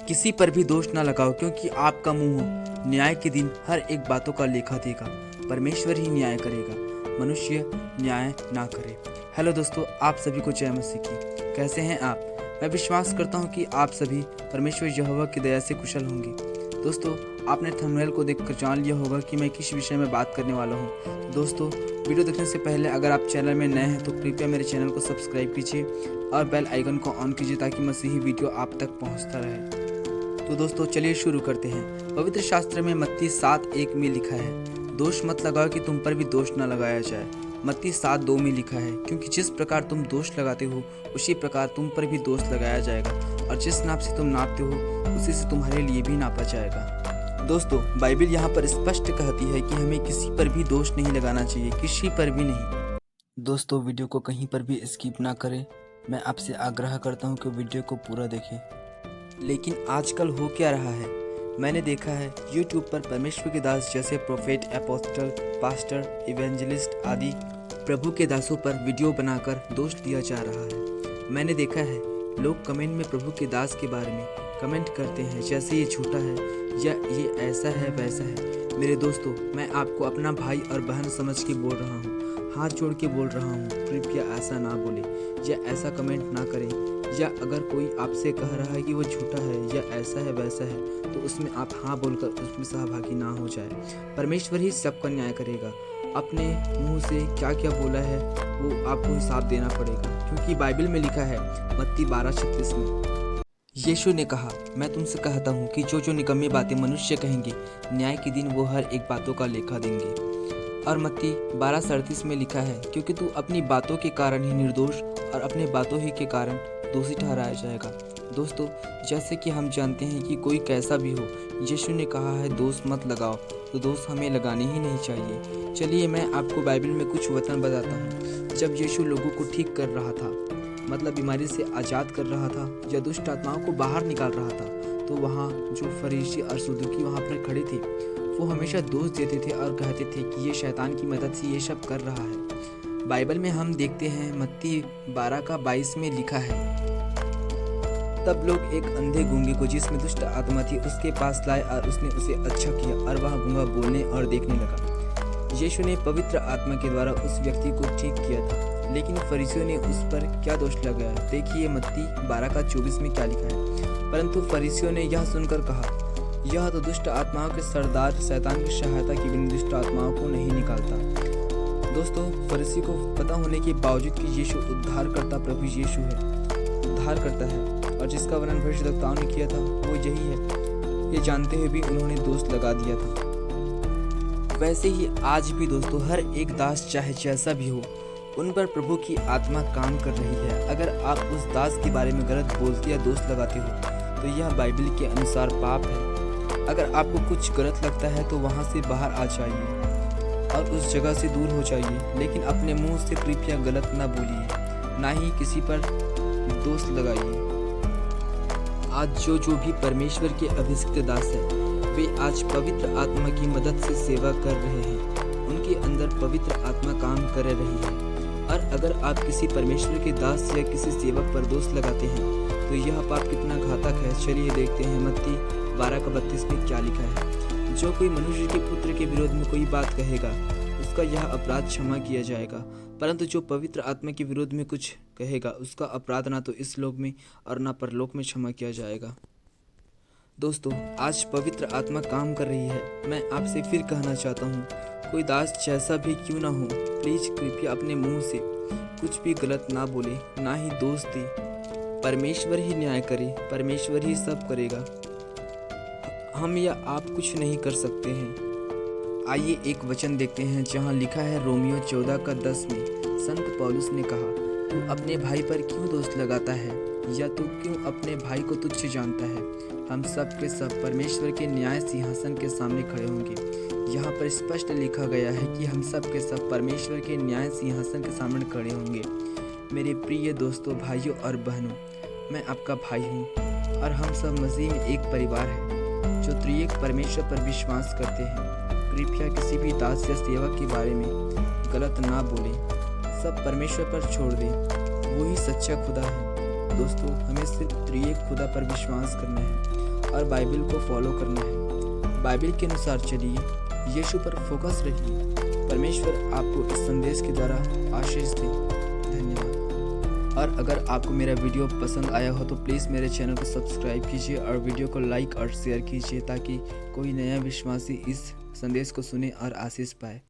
किसी पर भी दोष ना लगाओ, क्योंकि आपका मुंह न्याय के दिन हर एक बातों का लेखा देगा। परमेश्वर ही न्याय करेगा, मनुष्य न्याय ना करे। हेलो दोस्तों, आप सभी को जय मसीह की। कैसे हैं आप? मैं विश्वास करता हूं कि आप सभी परमेश्वर यहोवा की दया से कुशल होंगे। दोस्तों, आपने थंबनेल को देखकर जान लिया होगा कि मैं किस विषय में बात करने वाला हूं। तो दोस्तों, वीडियो देखने से पहले अगर आप चैनल में नए हैं तो कृपया मेरे चैनल को सब्सक्राइब कीजिए और बेल आइकन को ऑन कीजिए ताकि मसीही वीडियो आप तक पहुंचता रहे। तो दोस्तों, चलिए शुरू करते हैं। पवित्र शास्त्र में मत्ती 7:1 में लिखा है, दोष मत लगाओ कि तुम पर भी दोष न लगाया जाए। मत्ती 7:2 में लिखा है, क्योंकि जिस प्रकार तुम दोष लगाते हो उसी प्रकार तुम पर भी दोष लगाया जाएगा, और जिस नाप से तुम नापते हो उसी से तुम्हारे लिए भी नापा जाएगा। दोस्तों, बाइबल यहाँ पर स्पष्ट कहती है कि हमें किसी पर भी दोष नहीं लगाना चाहिए, किसी पर भी नहीं। दोस्तों, वीडियो को कहीं पर भी स्किप ना करें। मैं आपसे आग्रह करता हूँ कि वीडियो को पूरा देखें। लेकिन आजकल हो क्या रहा है, मैंने देखा है YouTube पर परमेश्वर के दास जैसे प्रोफेट, एपोस्टल, पास्टर, इवेंजलिस्ट आदि प्रभु के दासों पर वीडियो बनाकर दोष दिया जा रहा है। मैंने देखा है लोग कमेंट में प्रभु के दास के बारे में कमेंट करते हैं जैसे ये झूठा है या ये ऐसा है वैसा है। मेरे दोस्तों, मैं आपको अपना भाई और बहन समझ के बोल रहा हूँ, हाथ जोड़ के बोल रहा हूँ, कृपया ऐसा ना बोले या ऐसा कमेंट ना करें। या अगर कोई आपसे कह रहा है कि वो झूठा है या ऐसा है वैसा है तो उसमें आप हाँ बोलकर उसमें सहभागी ना हो जाए। परमेश्वर ही सबका न्याय करेगा। अपने मुंह से क्या क्या बोला है वो आपको हिसाब देना पड़ेगा, क्योंकि बाइबल में लिखा है मत्ती 12:36 में, यीशु ने कहा, मैं तुमसे कहता हूँ कि जो निकम्मी बातें मनुष्य कहेंगे न्याय के दिन वो हर एक बातों का लेखा देंगे। और मत्ती 12:37 में लिखा है, क्योंकि तू अपनी बातों के कारण ही निर्दोष और अपने बातों ही के कारण दोषी ठहराया जाएगा। दोस्तों, जैसे कि हम जानते हैं कि कोई कैसा भी हो, यीशु ने कहा है दोष मत लगाओ, तो दोष हमें लगाने ही नहीं चाहिए। चलिए मैं आपको बाइबल में कुछ वचन बताता हूँ। जब यीशु लोगों को ठीक कर रहा था, मतलब बीमारी से आज़ाद कर रहा था या दुष्ट आत्माओं को बाहर निकाल रहा था, तो वहाँ जो फरीसी और सदूकी वहाँ पर खड़े थे वो हमेशा दोष देते थे और कहते थे कि ये शैतान की मदद से ये सब कर रहा है। बाइबल में हम देखते हैं मत्ती 12:22 में लिखा है, तब लोग एक अंधे गूंगे को जिसमें दुष्ट आत्मा थी उसके पास लाए और उसने उसे अच्छा किया और वह गूंगा बोलने और देखने लगा। यीशु ने पवित्र आत्मा के द्वारा उस व्यक्ति को ठीक किया था, लेकिन फरीसियों ने उस पर क्या दोष लगाया। देखिए मत्ती 12:24 में क्या लिखा है, परंतु फरीसियों ने यह सुनकर कहा, यह तो दुष्ट आत्माओं के सरदार शैतान की सहायता के बिना दुष्ट आत्माओं को नहीं निकालता। दोस्तों, फरीसी को पता होने के बावजूद कि यीशु उद्धार करता प्रभु यीशु है, उद्धार करता है, और जिसका वर्णन भविष्यवक्ताओं ने किया था वो यही है, ये जानते हुए भी उन्होंने दोष लगा दिया था। वैसे ही आज भी दोस्तों, हर एक दास चाहे जैसा भी हो, उन पर प्रभु की आत्मा काम कर रही है। अगर आप उस दास के बारे में गलत बोलते या दोष लगाते हो तो यह बाइबल के अनुसार पाप है। अगर आपको कुछ गलत लगता है तो वहाँ से बाहर आ जाइए और उस जगह से दूर हो जाइए, लेकिन अपने मुंह से कृपया गलत ना बोलिए, ना ही किसी पर दोष लगाइए। आज जो भी परमेश्वर के अभिषिक्त दास है, वे आज पवित्र आत्मा की मदद से सेवा कर रहे हैं। उनके अंदर पवित्र आत्मा काम कर रही है। और अगर आप किसी परमेश्वर के दास या किसी सेवक पर दोष लगाते हैं तो यह पाप कितना घातक है। चलिए देखते हैं मत्ती 12:32 में क्या लिखा है, जो कोई मनुष्य के पुत्र के विरोध में कोई बात कहेगा उसका यह अपराध क्षमा किया जाएगा, परंतु जो पवित्र आत्मा के विरोध में कुछ कहेगा उसका अपराध ना तो इस लोक में और ना परलोक में क्षमा किया जाएगा। दोस्तों, आज पवित्र आत्मा काम कर रही है। मैं आपसे फिर कहना चाहता हूँ, कोई दास जैसा भी क्यों ना हो, प्लीज कृपया अपने मुंह से कुछ भी गलत ना बोले, ना ही दोष दे। परमेश्वर ही न्याय करे, परमेश्वर ही सब करेगा। हम या आप कुछ नहीं कर सकते हैं। आइए एक वचन देखते हैं जहाँ लिखा है रोमियो 14:10 में, संत पौलुस ने कहा, तू अपने भाई पर क्यों दोष लगाता है, या तू क्यों अपने भाई को तुच्छ जानता है। हम सब के सब परमेश्वर के न्याय सिंहासन के सामने खड़े होंगे। यहाँ पर स्पष्ट लिखा गया है कि हम सब के सब परमेश्वर के न्याय सिंहासन के सामने खड़े होंगे। मेरे प्रिय दोस्तों, भाइयों और बहनों, मैं आपका भाई हूँ और हम सब मसीह में एक परिवार है जो त्रिएक परमेश्वर पर विश्वास करते हैं। कृपया किसी भी दास या सेवक के बारे में गलत ना बोले, सब परमेश्वर पर छोड़ दें, वो ही सच्चा खुदा है। दोस्तों, हमें सिर्फ त्रिएक खुदा पर विश्वास करना है और बाइबल को फॉलो करना है। बाइबल के अनुसार चलिए, यीशु पर फोकस रहिए। परमेश्वर आपको इस संदेश के द्वारा आशीष दे। धन्यवाद। और अगर आपको मेरा वीडियो पसंद आया हो तो प्लीज़ मेरे चैनल को सब्सक्राइब कीजिए और वीडियो को लाइक और शेयर कीजिए ताकि कोई नया विश्वासी इस संदेश को सुने और आशीष पाए।